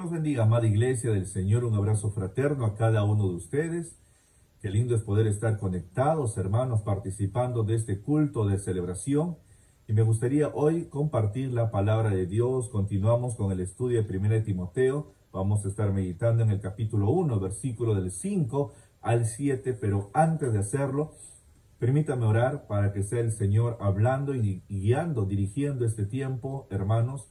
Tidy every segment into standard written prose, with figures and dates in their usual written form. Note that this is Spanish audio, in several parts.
los bendiga, amada iglesia del Señor. Un abrazo fraterno a cada uno de ustedes. Qué lindo es poder estar conectados, hermanos, participando de este culto de celebración. Y me gustaría hoy compartir la palabra de Dios. Continuamos con el estudio de 1 Timoteo. Vamos a estar meditando en el capítulo 1, versículo del 5 al 7. Pero antes de hacerlo, permítame orar para que sea el Señor hablando y guiando, dirigiendo este tiempo, hermanos,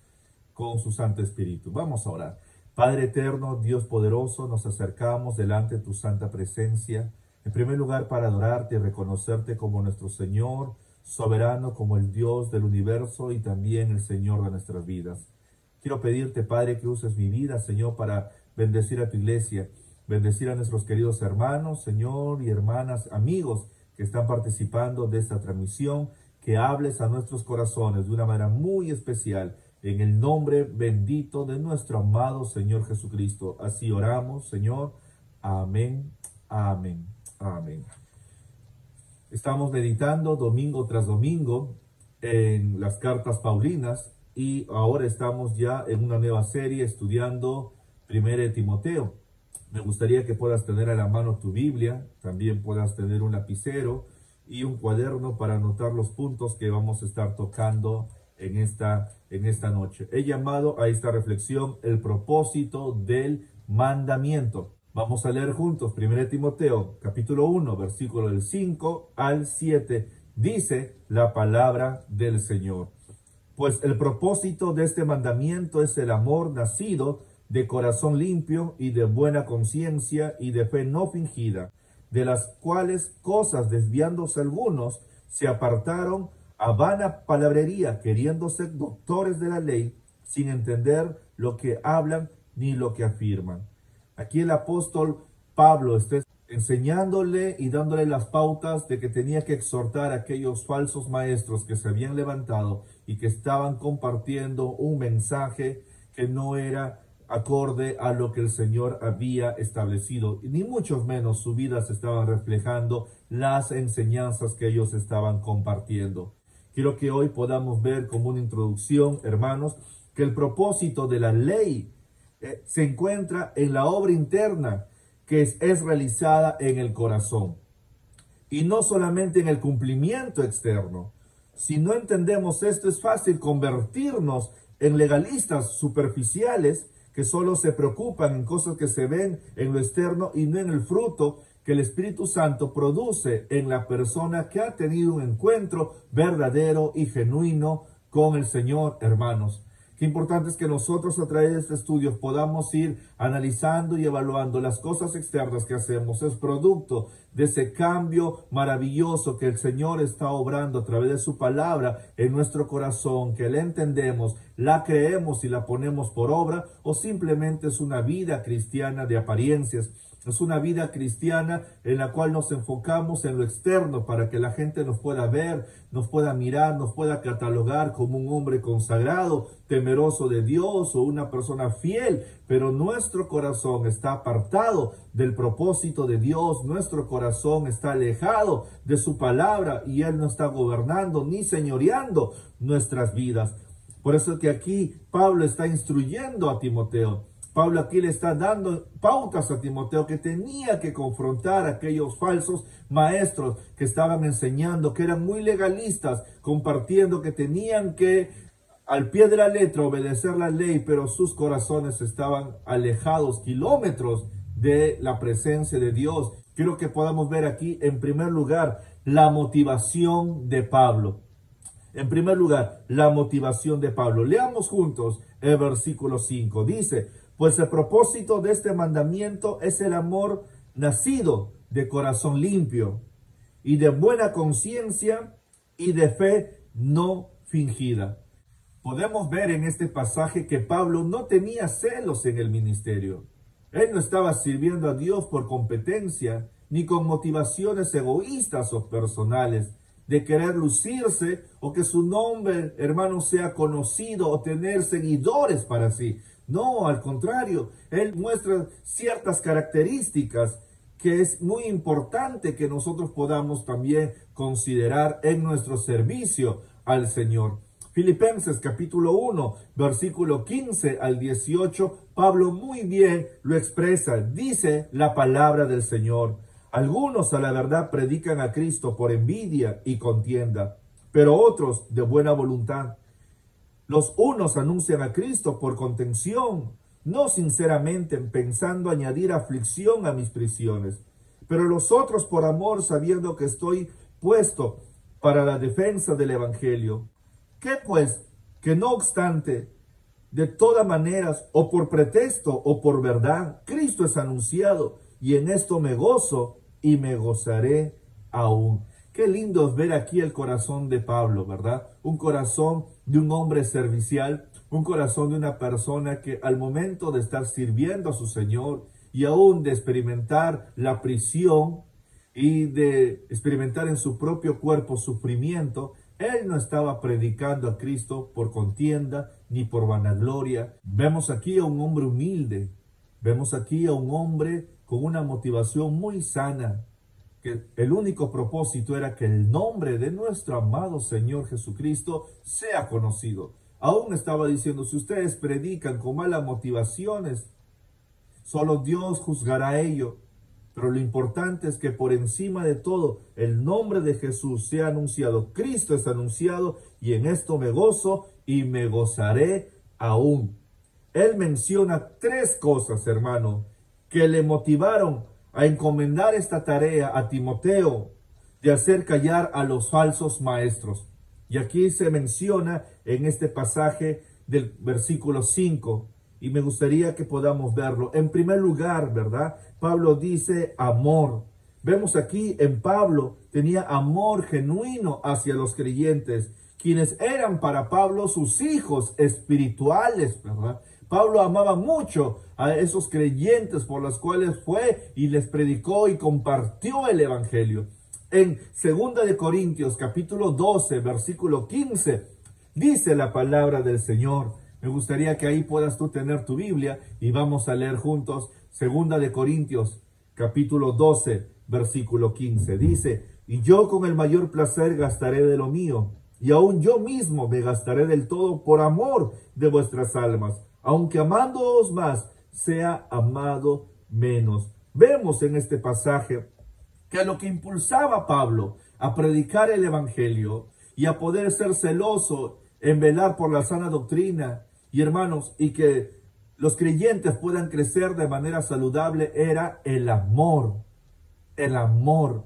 con su Santo Espíritu. Vamos a orar. Padre eterno, Dios poderoso, nos acercamos delante de tu santa presencia, en primer lugar para adorarte y reconocerte como nuestro Señor, soberano, como el Dios del universo y también el Señor de nuestras vidas. Quiero pedirte, Padre, que uses mi vida, Señor, para bendecir a tu iglesia, bendecir a nuestros queridos hermanos, Señor, y hermanas, amigos que están participando de esta transmisión, que hables a nuestros corazones de una manera muy especial, en el nombre bendito de nuestro amado Señor Jesucristo. Así oramos, Señor. Amén, amén, amén. Estamos meditando domingo tras domingo en las cartas paulinas y ahora estamos ya en una nueva serie estudiando 1 Timoteo. Me gustaría que puedas tener a la mano tu Biblia, también puedas tener un lapicero y un cuaderno para anotar los puntos que vamos a estar tocando en esta noche. He llamado a esta reflexión el propósito del mandamiento. Vamos a leer juntos 1 Timoteo, capítulo 1, versículo del 5 al 7. Dice la palabra del Señor. Pues el propósito de este mandamiento es el amor nacido de corazón limpio y de buena conciencia y de fe no fingida, de las cuales cosas desviándose algunos se apartaron a vana palabrería, queriendo ser doctores de la ley, sin entender lo que hablan ni lo que afirman. Aquí el apóstol Pablo está enseñándole y dándole las pautas de que tenía que exhortar a aquellos falsos maestros que se habían levantado y que estaban compartiendo un mensaje que no era acorde a lo que el Señor había establecido, ni mucho menos su vida se estaban reflejando las enseñanzas que ellos estaban compartiendo. Quiero que hoy podamos ver como una introducción, hermanos, que el propósito de la ley se encuentra en la obra interna que es realizada en el corazón y no solamente en el cumplimiento externo. Si no entendemos esto, es fácil convertirnos en legalistas superficiales que solo se preocupan en cosas que se ven en lo externo y no en el fruto que el Espíritu Santo produce en la persona que ha tenido un encuentro verdadero y genuino con el Señor, hermanos. Qué importante es que nosotros a través de este estudio podamos ir analizando y evaluando las cosas externas que hacemos. Es producto de ese cambio maravilloso que el Señor está obrando a través de su palabra en nuestro corazón, que la entendemos, la creemos y la ponemos por obra, o simplemente es una vida cristiana de apariencias. Es una vida cristiana en la cual nos enfocamos en lo externo para que la gente nos pueda ver, nos pueda mirar, nos pueda catalogar como un hombre consagrado, temeroso de Dios o una persona fiel, pero nuestro corazón está apartado del propósito de Dios, nuestro corazón está alejado de su palabra y Él no está gobernando ni señoreando nuestras vidas. Por eso es que aquí Pablo está instruyendo a Timoteo. Pablo aquí le está dando pautas a Timoteo que tenía que confrontar a aquellos falsos maestros que estaban enseñando, que eran muy legalistas, compartiendo que tenían que al pie de la letra obedecer la ley, pero sus corazones estaban alejados kilómetros de la presencia de Dios. Quiero que podamos ver aquí en primer lugar la motivación de Pablo. En primer lugar, la motivación de Pablo. Leamos juntos el versículo 5. Dice: pues el propósito de este mandamiento es el amor nacido de corazón limpio y de buena conciencia y de fe no fingida. Podemos ver en este pasaje que Pablo no tenía celos en el ministerio. Él no estaba sirviendo a Dios por competencia ni con motivaciones egoístas o personales de querer lucirse o que su nombre, hermano, sea conocido o tener seguidores para sí. No, al contrario, él muestra ciertas características que es muy importante que nosotros podamos también considerar en nuestro servicio al Señor. Filipenses capítulo 1, versículo 15 al 18, Pablo muy bien lo expresa. Dice la palabra del Señor: algunos a la verdad predican a Cristo por envidia y contienda, pero otros de buena voluntad. Los unos anuncian a Cristo por contención, no sinceramente, pensando añadir aflicción a mis prisiones, pero los otros por amor, sabiendo que estoy puesto para la defensa del Evangelio. ¿Qué pues? Que no obstante, de todas maneras, o por pretexto o por verdad, Cristo es anunciado, y en esto me gozo y me gozaré aún. Qué lindo es ver aquí el corazón de Pablo, ¿verdad? Un corazón de un hombre servicial, un corazón de una persona que al momento de estar sirviendo a su Señor y aún de experimentar la prisión y de experimentar en su propio cuerpo sufrimiento, él no estaba predicando a Cristo por contienda ni por vanagloria. Vemos aquí a un hombre humilde, vemos aquí a un hombre con una motivación muy sana, que el único propósito era que el nombre de nuestro amado Señor Jesucristo sea conocido. Aún estaba diciendo: si ustedes predican con malas motivaciones, solo Dios juzgará ello. Pero lo importante es que por encima de todo, el nombre de Jesús sea anunciado. Cristo es anunciado, y en esto me gozo y me gozaré aún. Él menciona tres cosas, hermano, que le motivaron a encomendar esta tarea a Timoteo de hacer callar a los falsos maestros. Y aquí se menciona en este pasaje del versículo 5, y me gustaría que podamos verlo. En primer lugar, ¿verdad? Pablo dice amor. Vemos aquí en Pablo tenía amor genuino hacia los creyentes, quienes eran para Pablo sus hijos espirituales, ¿verdad? Pablo amaba mucho a esos creyentes por los cuales fue y les predicó y compartió el evangelio. En 2 de Corintios capítulo 12, versículo 15, dice la palabra del Señor. Me gustaría que ahí puedas tú tener tu Biblia y vamos a leer juntos 2 de Corintios capítulo 12, versículo 15. Dice: y yo con el mayor placer gastaré de lo mío, y aún yo mismo me gastaré del todo por amor de vuestras almas, aunque amándoos más, sea amado menos. Vemos en este pasaje que lo que impulsaba a Pablo a predicar el evangelio y a poder ser celoso en velar por la sana doctrina, y hermanos, y que los creyentes puedan crecer de manera saludable, era el amor. El amor.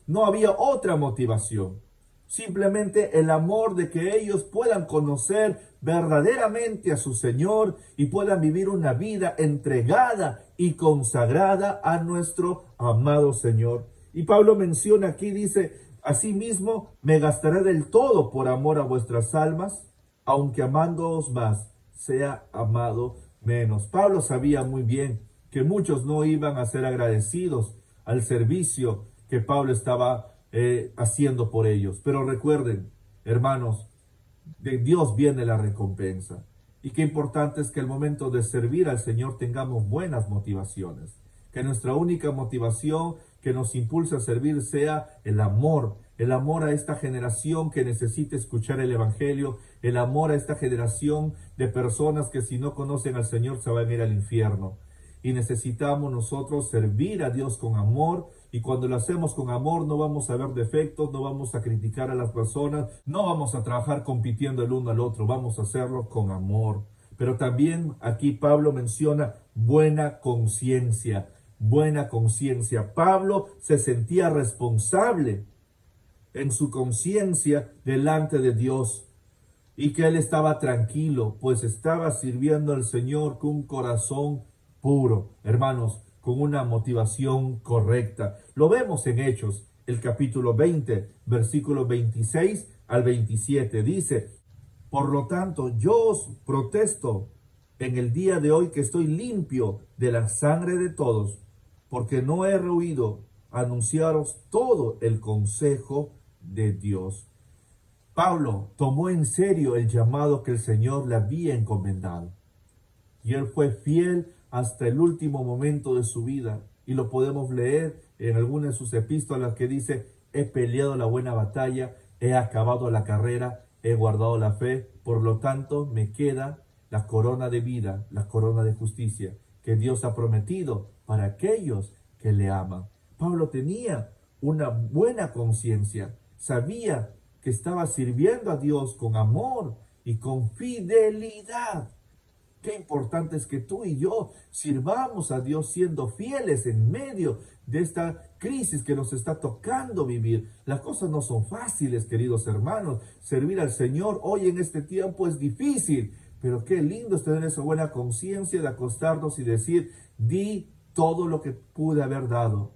No había otra motivación. Simplemente el amor de que ellos puedan conocer verdaderamente a su Señor y puedan vivir una vida entregada y consagrada a nuestro amado Señor. Y Pablo menciona aquí, dice: asimismo me gastaré del todo por amor a vuestras almas, aunque amándoos más, sea amado menos. Pablo sabía muy bien que muchos no iban a ser agradecidos al servicio que Pablo estaba haciendo por ellos. Pero recuerden, hermanos, de Dios viene la recompensa. Y qué importante es que al momento de servir al Señor tengamos buenas motivaciones. Que nuestra única motivación que nos impulsa a servir sea el amor a esta generación que necesita escuchar el evangelio, el amor a esta generación de personas que si no conocen al Señor se van a ir al infierno. Y necesitamos nosotros servir a Dios con amor, y cuando lo hacemos con amor no vamos a ver defectos, no vamos a criticar a las personas, no vamos a trabajar compitiendo el uno al otro, vamos a hacerlo con amor. Pero también aquí Pablo menciona buena conciencia. Buena conciencia. Pablo se sentía responsable en su conciencia delante de Dios, y que él estaba tranquilo, pues estaba sirviendo al Señor con un corazón puro, hermanos, con una motivación correcta. Lo vemos en Hechos, el capítulo 20, versículos 26 al 27. Dice: por lo tanto, yo os protesto en el día de hoy que estoy limpio de la sangre de todos, porque no he rehuido anunciaros todo el consejo de Dios. Pablo tomó en serio el llamado que el Señor le había encomendado, y él fue fiel hasta el último momento de su vida, y lo podemos leer en algunas de sus epístolas que dice: he peleado la buena batalla, he acabado la carrera, he guardado la fe, por lo tanto me queda la corona de vida, la corona de justicia que Dios ha prometido para aquellos que le aman. Pablo tenía una buena conciencia, sabía que estaba sirviendo a Dios con amor y con fidelidad. Qué importante es que tú y yo sirvamos a Dios siendo fieles en medio de esta crisis que nos está tocando vivir. Las cosas no son fáciles, queridos hermanos. Servir al Señor hoy en este tiempo es difícil, pero qué lindo es tener esa buena conciencia de acostarnos y decir, di todo lo que pude haber dado.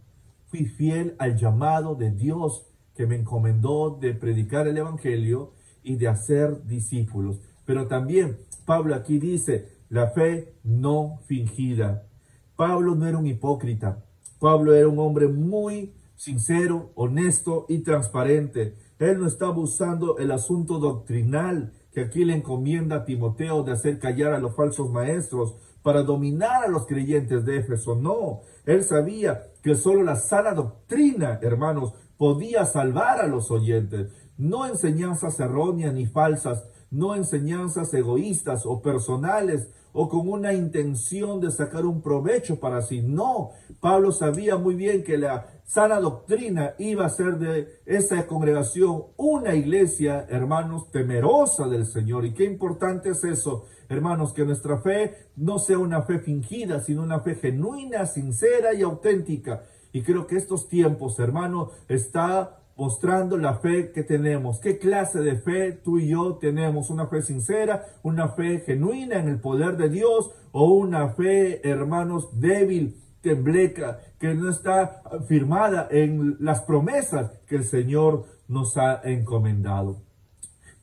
Fui fiel al llamado de Dios que me encomendó de predicar el Evangelio y de hacer discípulos. Pero también Pablo aquí dice, la fe no fingida. Pablo no era un hipócrita. Pablo era un hombre muy sincero, honesto y transparente. Él no estaba usando el asunto doctrinal que aquí le encomienda a Timoteo de hacer callar a los falsos maestros para dominar a los creyentes de Éfeso. No, él sabía que solo la sana doctrina, hermanos, podía salvar a los oyentes. No enseñanzas erróneas ni falsas, no enseñanzas egoístas o personales o con una intención de sacar un provecho para sí. No, Pablo sabía muy bien que la sana doctrina iba a ser de esa congregación una iglesia, hermanos, temerosa del Señor. Y qué importante es eso, hermanos, que nuestra fe no sea una fe fingida, sino una fe genuina, sincera y auténtica. Y creo que estos tiempos, hermanos, está mostrando la fe que tenemos. ¿Qué clase de fe tú y yo tenemos? ¿Una fe sincera, una fe genuina en el poder de Dios o una fe, hermanos, débil, tembleca, que no está firmada en las promesas que el Señor nos ha encomendado?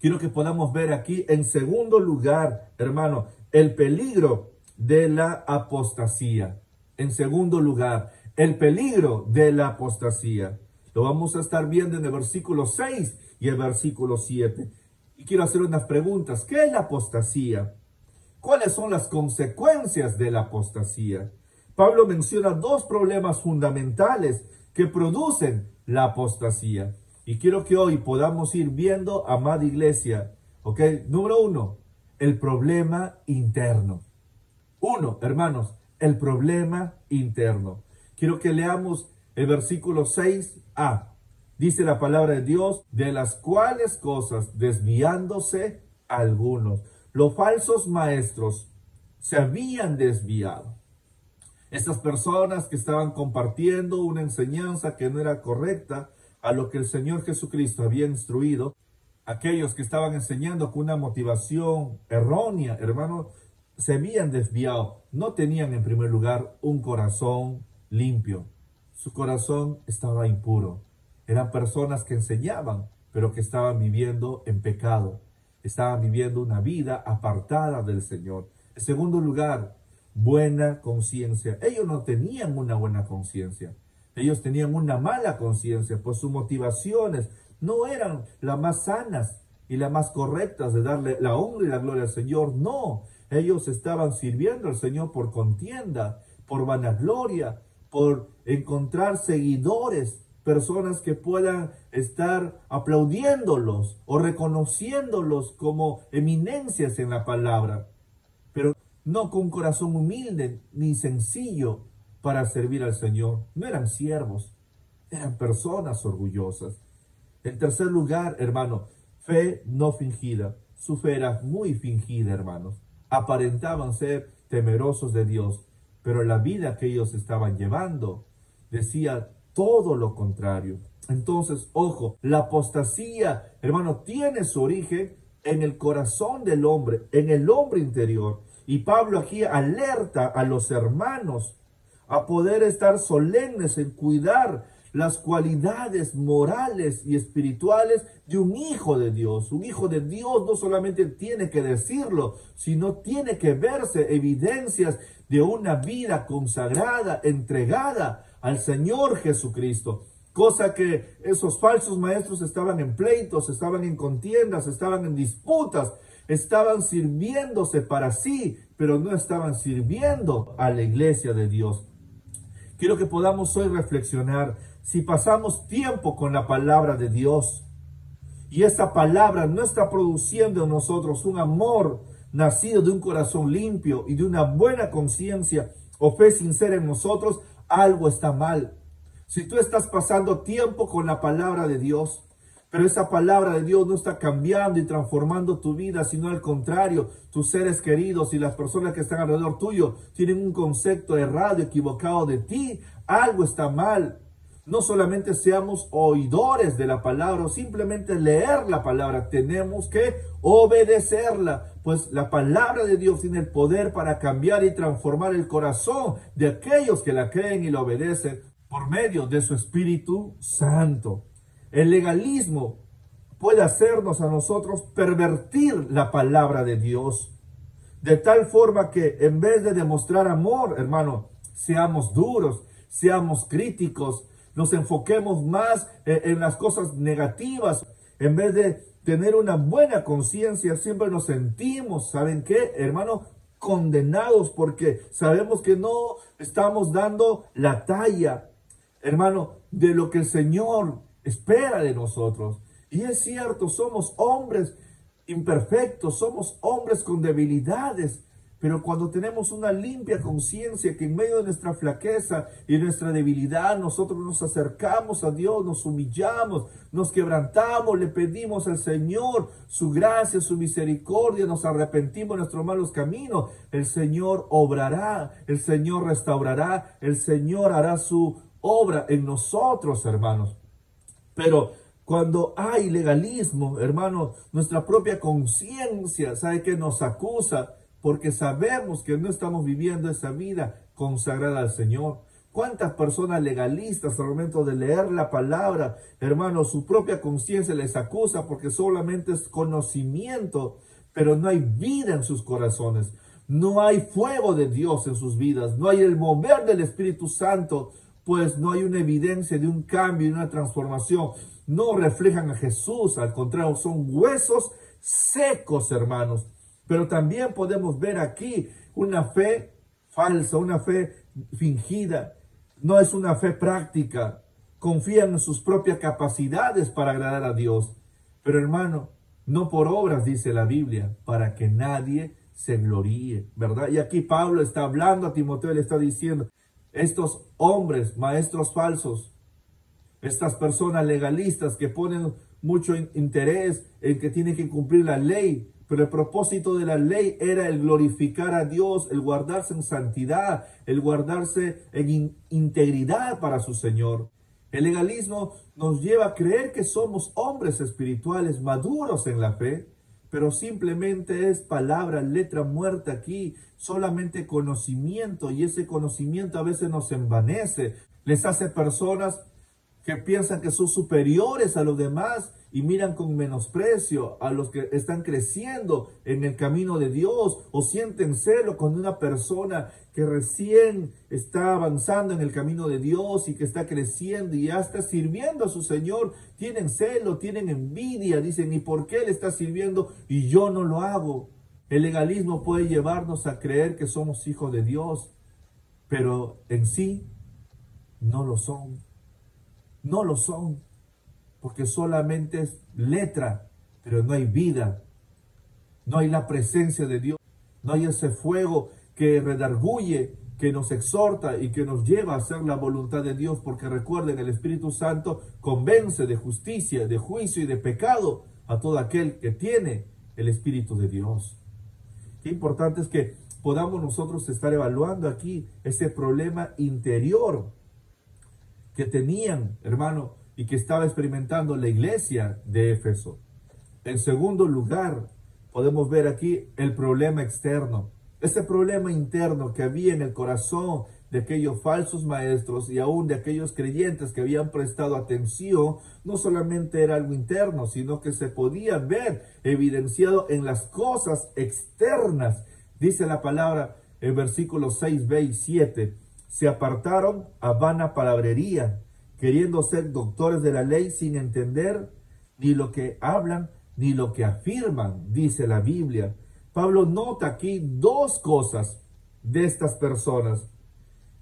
Quiero que podamos ver aquí, en segundo lugar, hermano, el peligro de la apostasía. En segundo lugar, el peligro de la apostasía. Lo vamos a estar viendo en el versículo 6 y el versículo 7. Y quiero hacer unas preguntas. ¿Qué es la apostasía? ¿Cuáles son las consecuencias de la apostasía? Pablo menciona dos problemas fundamentales que producen la apostasía. Y quiero que hoy podamos ir viendo, amada iglesia. ¿Ok? Número 1, el problema interno. Hermanos, el problema interno. Quiero que leamos el versículo 6a. Dice la palabra de Dios, de las cuales cosas, desviándose algunos. Los falsos maestros se habían desviado. Estas personas que estaban compartiendo una enseñanza que no era correcta a lo que el Señor Jesucristo había instruido, aquellos que estaban enseñando con una motivación errónea, hermanos, se habían desviado. No tenían en primer lugar un corazón limpio. Su corazón estaba impuro. Eran personas que enseñaban, pero que estaban viviendo en pecado. Estaban viviendo una vida apartada del Señor. En segundo lugar, buena conciencia. Ellos no tenían una buena conciencia. Ellos tenían una mala conciencia, pues sus motivaciones no eran las más sanas y las más correctas de darle la honra y la gloria al Señor. No, ellos estaban sirviendo al Señor por contienda, por vanagloria, por encontrar seguidores, personas que puedan estar aplaudiéndolos o reconociéndolos como eminencias en la palabra, pero no con un corazón humilde ni sencillo para servir al Señor. No eran siervos, eran personas orgullosas. En tercer lugar, hermano, fe no fingida. Su fe era muy fingida, hermanos. Aparentaban ser temerosos de Dios, pero la vida que ellos estaban llevando decía todo lo contrario. Entonces, ojo, la apostasía, hermano, tiene su origen en el corazón del hombre, en el hombre interior. Y Pablo aquí alerta a los hermanos a poder estar solemnes en cuidar las cualidades morales y espirituales de un hijo de Dios. Un hijo de Dios no solamente tiene que decirlo, sino tiene que verse evidencias de una vida consagrada, entregada al Señor Jesucristo. Cosa que esos falsos maestros estaban en pleitos, estaban en contiendas, estaban en disputas, estaban sirviéndose para sí, pero no estaban sirviendo a la iglesia de Dios. Quiero que podamos hoy reflexionar si pasamos tiempo con la palabra de Dios y esa palabra no está produciendo en nosotros un amor nacido de un corazón limpio y de una buena conciencia o fe sincera en nosotros, algo está mal. Si tú estás pasando tiempo con la palabra de Dios, pero esa palabra de Dios no está cambiando y transformando tu vida, sino al contrario, tus seres queridos y las personas que están alrededor tuyo tienen un concepto errado, equivocado de ti, algo está mal. No solamente seamos oidores de la palabra o simplemente leer la palabra, tenemos que obedecerla, pues la palabra de Dios tiene el poder para cambiar y transformar el corazón de aquellos que la creen y la obedecen por medio de su Espíritu Santo. El legalismo puede hacernos a nosotros pervertir la palabra de Dios, de tal forma que en vez de demostrar amor, hermano, seamos duros, seamos críticos, nos enfoquemos más en las cosas negativas. En vez de tener una buena conciencia, siempre nos sentimos, ¿saben qué, hermano? Condenados porque sabemos que no estamos dando la talla, hermano, de lo que el Señor espera de nosotros. Y es cierto, somos hombres imperfectos, somos hombres con debilidades, pero cuando tenemos una limpia conciencia que en medio de nuestra flaqueza y nuestra debilidad nosotros nos acercamos a Dios, nos humillamos, nos quebrantamos, le pedimos al Señor su gracia, su misericordia, nos arrepentimos de nuestros malos caminos, el Señor obrará, el Señor restaurará, el Señor hará su obra en nosotros, hermanos. Pero cuando hay legalismo, hermano, nuestra propia conciencia, ¿sabe qué? Nos acusa porque sabemos que no estamos viviendo esa vida consagrada al Señor. ¿Cuántas personas legalistas al momento de leer la palabra, hermano, su propia conciencia les acusa porque solamente es conocimiento, pero no hay vida en sus corazones? No hay fuego de Dios en sus vidas, no hay el mover del Espíritu Santo, pues no hay una evidencia de un cambio y una transformación. No reflejan a Jesús, al contrario, son huesos secos, hermanos. Pero también podemos ver aquí una fe falsa, una fe fingida. No es una fe práctica. Confían en sus propias capacidades para agradar a Dios. Pero hermano, no por obras, dice la Biblia, para que nadie se gloríe, ¿verdad? Y aquí Pablo está hablando a Timoteo y le está diciendo, estos hombres, maestros falsos, estas personas legalistas que ponen mucho interés en que tienen que cumplir la ley, pero el propósito de la ley era el glorificar a Dios, el guardarse en santidad, el guardarse en integridad para su Señor. El legalismo nos lleva a creer que somos hombres espirituales maduros en la fe, pero simplemente es palabra, letra muerta aquí, solamente conocimiento, y ese conocimiento a veces nos envanece, les hace personas que piensan que son superiores a los demás y miran con menosprecio a los que están creciendo en el camino de Dios, o sienten celo con una persona que recién está avanzando en el camino de Dios y que está creciendo y ya está sirviendo a su Señor. Tienen celo, tienen envidia, dicen, ¿y por qué Él está sirviendo y yo no lo hago? El legalismo puede llevarnos a creer que somos hijos de Dios, pero en sí no lo son. No lo son, porque solamente es letra, pero no hay vida, no hay la presencia de Dios, no hay ese fuego que redarguye, que nos exhorta y que nos lleva a hacer la voluntad de Dios, porque recuerden, el Espíritu Santo convence de justicia, de juicio y de pecado a todo aquel que tiene el Espíritu de Dios. Qué importante es que podamos nosotros estar evaluando aquí ese problema interior que tenían, hermano, y que estaba experimentando la iglesia de Éfeso. En segundo lugar, podemos ver aquí el problema externo. Ese problema interno que había en el corazón de aquellos falsos maestros y aún de aquellos creyentes que habían prestado atención, no solamente era algo interno, sino que se podía ver evidenciado en las cosas externas. Dice la palabra en versículos 6b y 7, se apartaron a vana palabrería, queriendo ser doctores de la ley sin entender ni lo que hablan ni lo que afirman, dice la Biblia. Pablo nota aquí dos cosas de estas personas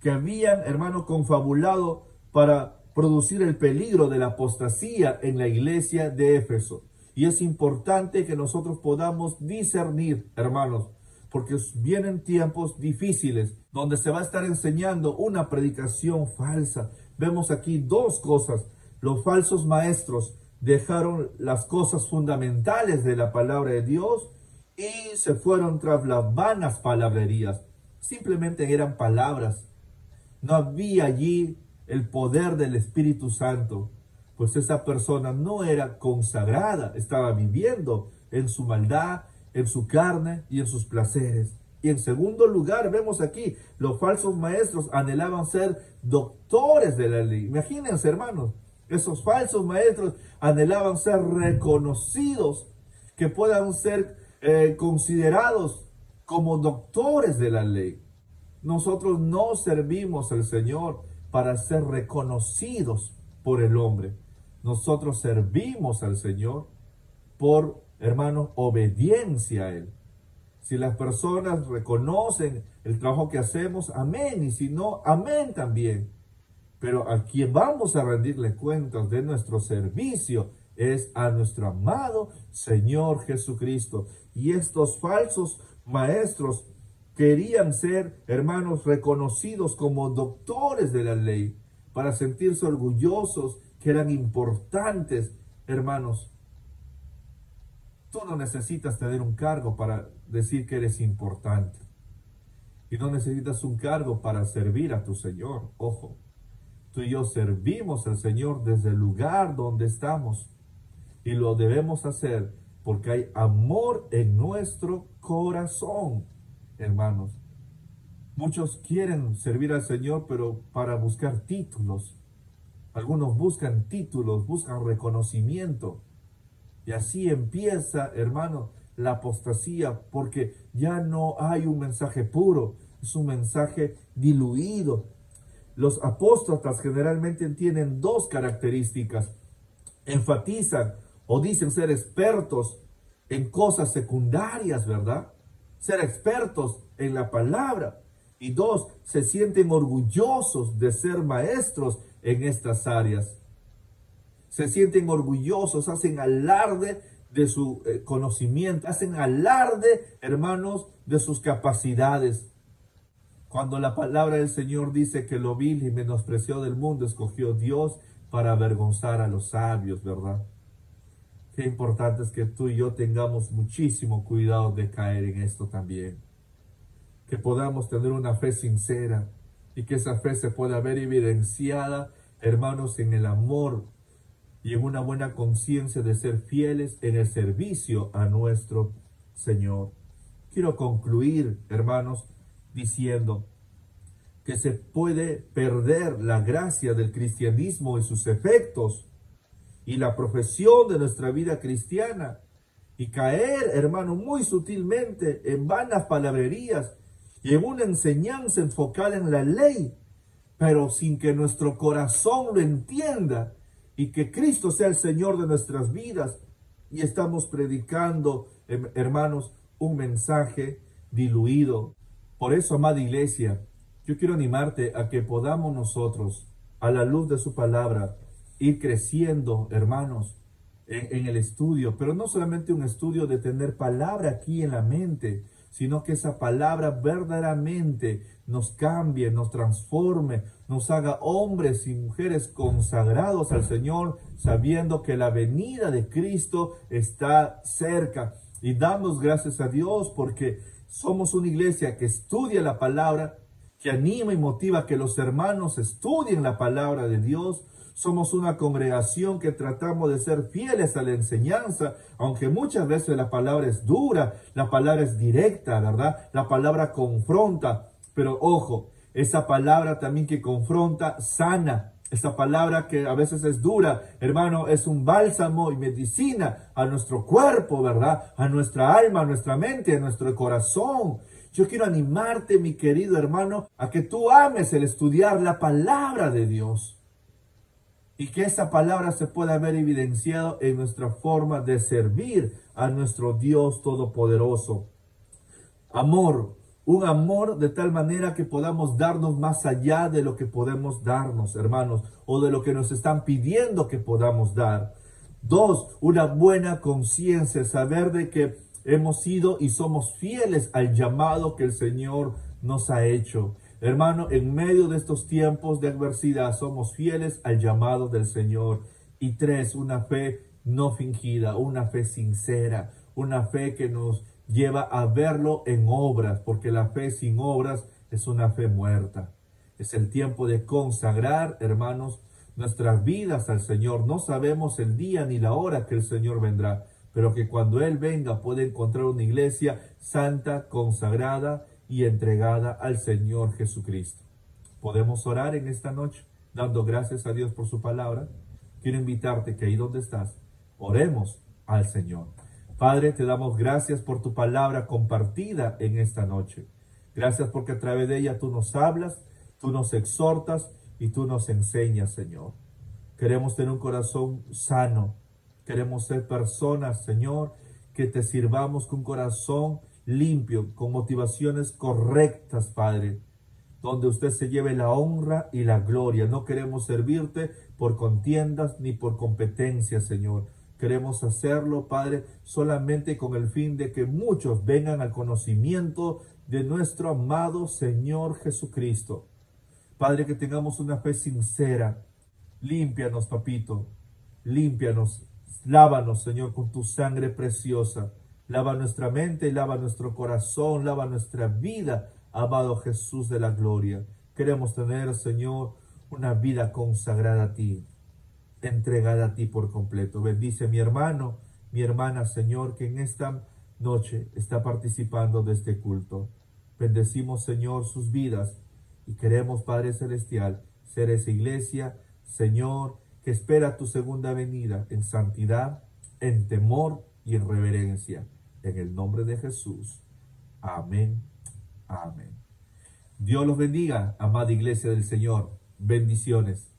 que habían, hermano, confabulado para producir el peligro de la apostasía en la iglesia de Éfeso. Y es importante que nosotros podamos discernir, hermanos, porque vienen tiempos difíciles donde se va a estar enseñando una predicación falsa. Vemos aquí dos cosas. Los falsos maestros dejaron las cosas fundamentales de la palabra de Dios y se fueron tras las vanas palabrerías. Simplemente eran palabras. No había allí el poder del Espíritu Santo, pues esa persona no era consagrada, estaba viviendo en su maldad, en su carne y en sus placeres. Y en segundo lugar, vemos aquí, los falsos maestros anhelaban ser doctores de la ley. Imagínense, hermanos, esos falsos maestros anhelaban ser reconocidos, que puedan ser considerados como doctores de la ley. Nosotros no servimos al Señor para ser reconocidos por el hombre. Nosotros servimos al Señor por, hermanos, obediencia a Él. Si las personas reconocen el trabajo que hacemos, amén. Y si no, amén también. Pero a quien vamos a rendirle cuentas de nuestro servicio es a nuestro amado Señor Jesucristo. Y estos falsos maestros querían ser, hermanos, reconocidos como doctores de la ley, para sentirse orgullosos que eran importantes, hermanos. Tú no necesitas tener un cargo para decir que eres importante. Y no necesitas un cargo para servir a tu Señor. Ojo, tú y yo servimos al Señor desde el lugar donde estamos. Y lo debemos hacer porque hay amor en nuestro corazón, hermanos. Muchos quieren servir al Señor, pero para buscar títulos. Algunos buscan títulos, buscan reconocimiento. Y así empieza, hermano, la apostasía, porque ya no hay un mensaje puro, es un mensaje diluido. Los apóstatas generalmente tienen dos características. Enfatizan o dicen ser expertos en cosas secundarias, ¿verdad? Ser expertos en la palabra. Y dos, se sienten orgullosos de ser maestros en estas áreas. Se sienten orgullosos, hacen alarde de su conocimiento, hacen alarde, hermanos, de sus capacidades. Cuando la palabra del Señor dice que lo vil y menospreciado del mundo escogió Dios para avergonzar a los sabios, ¿verdad? Qué importante es que tú y yo tengamos muchísimo cuidado de caer en esto también. Que podamos tener una fe sincera y que esa fe se pueda ver evidenciada, hermanos, en el amor y en una buena conciencia de ser fieles en el servicio a nuestro Señor. Quiero concluir, hermanos, diciendo que se puede perder la gracia del cristianismo y sus efectos y la profesión de nuestra vida cristiana y caer, hermano, muy sutilmente en vanas palabrerías y en una enseñanza enfocada en la ley, pero sin que nuestro corazón lo entienda y que Cristo sea el Señor de nuestras vidas. Y estamos predicando, hermanos, un mensaje diluido. Por eso, amada iglesia, yo quiero animarte a que podamos nosotros, a la luz de su palabra, ir creciendo, hermanos, en el estudio. Pero no solamente un estudio de tener palabra aquí en la mente, sino que esa palabra verdaderamente nos cambie, nos transforme, nos haga hombres y mujeres consagrados al Señor, sabiendo que la venida de Cristo está cerca. Y damos gracias a Dios porque somos una iglesia que estudia la palabra, que anima y motiva a que los hermanos estudien la palabra de Dios. Somos una congregación que tratamos de ser fieles a la enseñanza, aunque muchas veces la palabra es dura, la palabra es directa, ¿verdad? La palabra confronta, pero ojo, esa palabra también que confronta, sana. Esa palabra que a veces es dura, hermano, es un bálsamo y medicina a nuestro cuerpo, ¿verdad? A nuestra alma, a nuestra mente, a nuestro corazón. Yo quiero animarte, mi querido hermano, a que tú ames el estudiar la palabra de Dios. Y que esa palabra se pueda ver evidenciado en nuestra forma de servir a nuestro Dios Todopoderoso. Amor, un amor de tal manera que podamos darnos más allá de lo que podemos darnos, hermanos, o de lo que nos están pidiendo que podamos dar. Dos, una buena conciencia, saber de que hemos sido y somos fieles al llamado que el Señor nos ha hecho. Hermano, en medio de estos tiempos de adversidad, somos fieles al llamado del Señor. Y tres, una fe no fingida, una fe sincera, una fe que nos lleva a verlo en obras, porque la fe sin obras es una fe muerta. Es el tiempo de consagrar, hermanos, nuestras vidas al Señor. No sabemos el día ni la hora que el Señor vendrá, pero que cuando Él venga puede encontrar una iglesia santa, consagrada y entregada al Señor Jesucristo. Podemos orar en esta noche, dando gracias a Dios por su palabra. Quiero invitarte que ahí donde estás, oremos al Señor. Padre, te damos gracias por tu palabra compartida en esta noche. Gracias porque a través de ella tú nos hablas, tú nos exhortas y tú nos enseñas, Señor. Queremos tener un corazón sano. Queremos ser personas, Señor, que te sirvamos con un corazón limpio, con motivaciones correctas, Padre, donde usted se lleve la honra y la gloria. No queremos servirte por contiendas ni por competencia, Señor. Queremos hacerlo, Padre, solamente con el fin de que muchos vengan al conocimiento de nuestro amado Señor Jesucristo. Padre, que tengamos una fe sincera. Límpianos, papito, límpianos, lávanos, Señor, con tu sangre preciosa. Lava nuestra mente, lava nuestro corazón, lava nuestra vida, amado Jesús de la gloria. Queremos tener, Señor, una vida consagrada a ti, entregada a ti por completo. Bendice a mi hermano, mi hermana, Señor, que en esta noche está participando de este culto. Bendecimos, Señor, sus vidas y queremos, Padre Celestial, ser esa iglesia, Señor, que espera tu segunda venida en santidad, en temor y en reverencia. En el nombre de Jesús. Amén. Amén. Dios los bendiga, amada iglesia del Señor. Bendiciones.